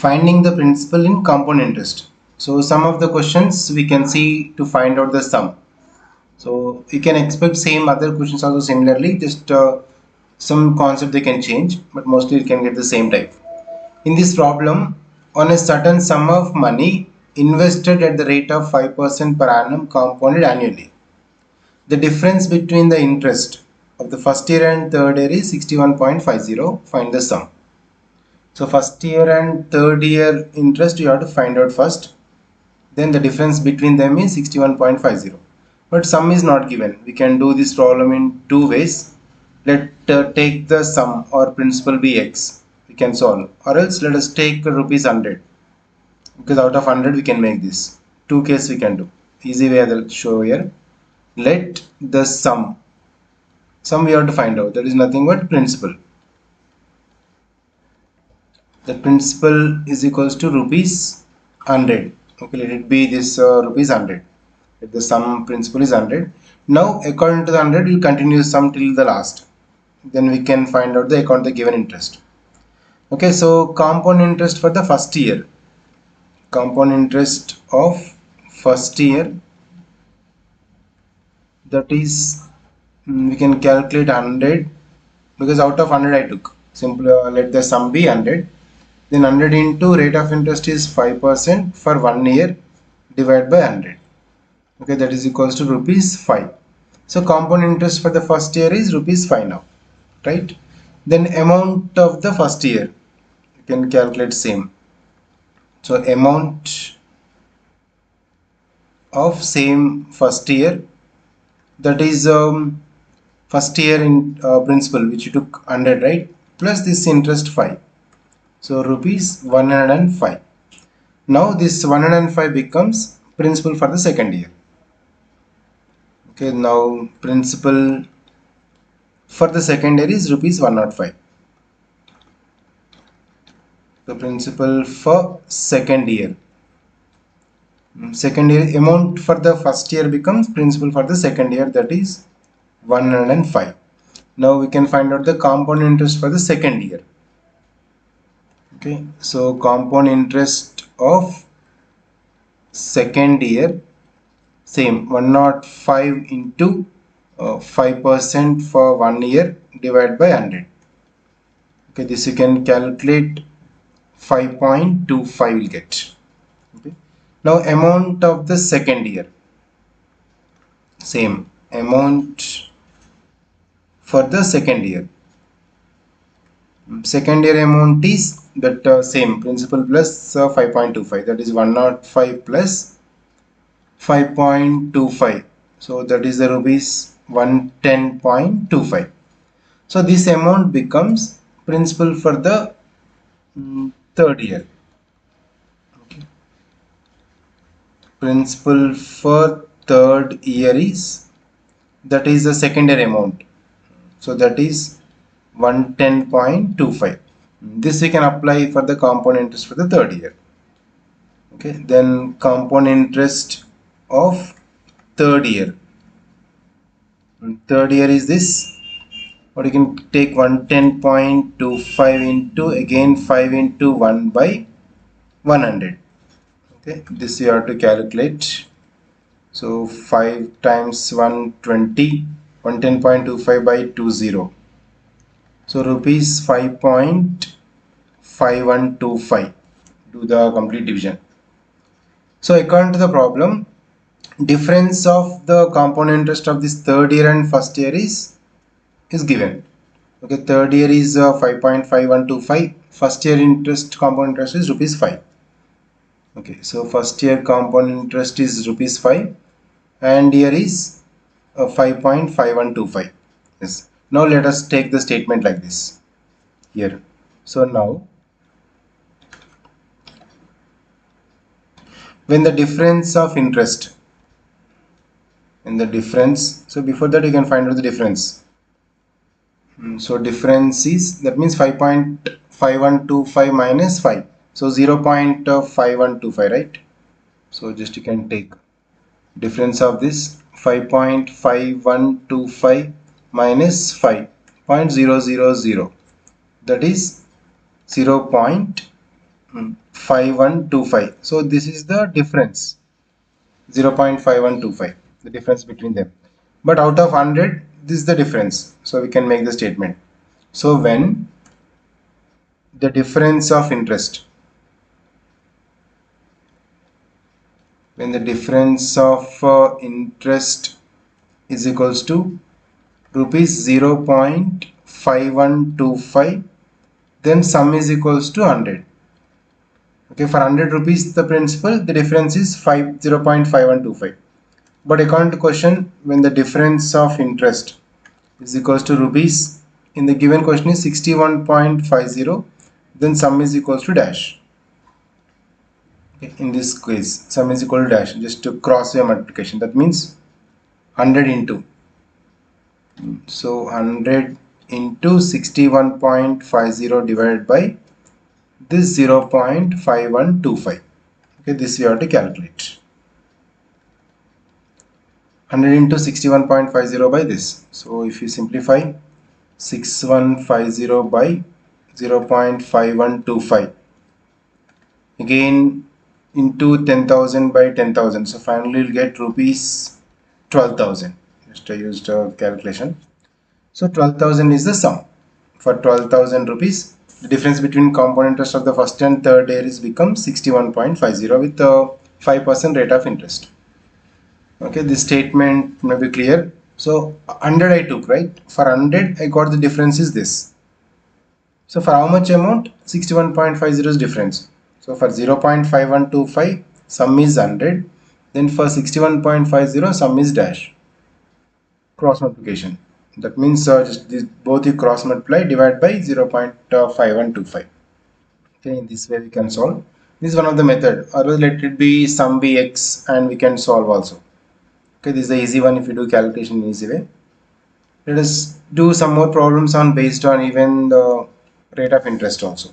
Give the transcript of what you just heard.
Finding the principal in compound interest. So some of the questions we can see to find out the sum. So you can expect same other questions also similarly, just some concept they can change, but mostly you can get the same type. In this problem, on a certain sum of money invested at the rate of 5% per annum compounded annually, the difference between the interest of the first year and third year is 61.50. Find the sum. So first year and third year interest you have to find out first. Then the difference between them is 61.50. But sum is not given. We can do this problem in two ways. Let take the sum or principal be x. We can solve. Or else let us take rupees 100. Because out of 100 we can make this. Two cases we can do. Easy way I will show here. Let the sum we have to find out. That is nothing but principal. The principal is equals to rupees 100. Okay, let it be this rupees 100. If the sum principal is 100. Now according to the 100 we will continue the sum till the last. Then we can find out the account the given interest. Okay, so compound interest for the first year. Compound interest of first year, that is we can calculate 100, because out of 100 I took. Simply let the sum be 100. Then 100 into rate of interest is 5% for 1 year divided by 100. Okay, that is equals to rupees 5. So compound interest for the first year is rupees 5 now, right? Then amount of the first year, you can calculate same. So amount of same first year, that is first year in principal which you took 100, right? Plus this interest 5. So rupees 105. Now this 105 becomes principal for the second year. Okay, now principal for the second year is rupees 105. The principal for second year. Second year amount for the first year becomes principal for the second year, that is 105. Now we can find out the compound interest for the second year. Okay, so compound interest of second year, same 105 into 5% for 1 year divided by 100. Okay, this you can calculate 5.25 will get. Okay. Now amount of the second year, same amount for the second year. Second year amount is that same principal plus 5.25, that is 105 plus 5.25, so that is the rupees 110.25. so this amount becomes principal for the third year. Okay. Principal for third year is, that is the second year amount, so that is 110.25. This we can apply for the compound interest for the third year. Okay, then compound interest of third year. Third year is this, or you can take 110.25 into again 5 into 1 by 100. Okay, this you have to calculate. So 5 times 120, 110.25 by 20. So rupees 5.5125. Do the complete division. So according to the problem, difference of the compound interest of this third year and first year is given. Okay, third year is 5.5125. First year interest, compound interest is rupees 5. Okay, so first year compound interest is rupees 5 and here is 5.5125. Yes. Now let us take the statement like this here. So now when the difference of interest, in the difference, so before that you can find out the difference. So difference is, that means 5.5125 minus 5, so 0.5125, right? So just you can take difference of this 5.5125 minus 5.000, that is 0.0125. 5125. So this is the difference, 0.5125, the difference between them. But out of 100, this is the difference. So we can make the statement. So when the difference of interest, when the difference of interest is equals to rupees 0.5125, then sum is equals to 100. Okay, for 100 rupees the principal, the difference is 0.5125. But according to question, when the difference of interest is equals to rupees, in the given question is 61.50, then sum is equals to dash. Okay, in this quiz, sum is equal to dash, just to cross your multiplication. That means 100 into. So 100 into 61.50 divided by this 0.5125. Okay, this we have to calculate. 100 into 61.50 by this. So if you simplify 6150 by 0.5125, again into 10,000 by 10,000. So finally you'll get rupees 12,000. Just I used a calculation. So 12,000 is the sum. For 12,000 rupees, the difference between compound interest of the first and third year is become 61.50 with a 5% rate of interest. Okay, this statement may be clear. So 100 I took, right? For 100 I got the difference is this. So for how much amount? 61.50 is difference. So for 0.5125 sum is 100. Then for 61.50 sum is dash. Cross multiplication. That means just this, both you cross multiply, divide by 0.5125. Okay, in this way we can solve. This is one of the method. Or let it be sum be x and we can solve also. Okay, this is the easy one if you do calculation in easy way. Let us do some more problems on based on even the rate of interest also.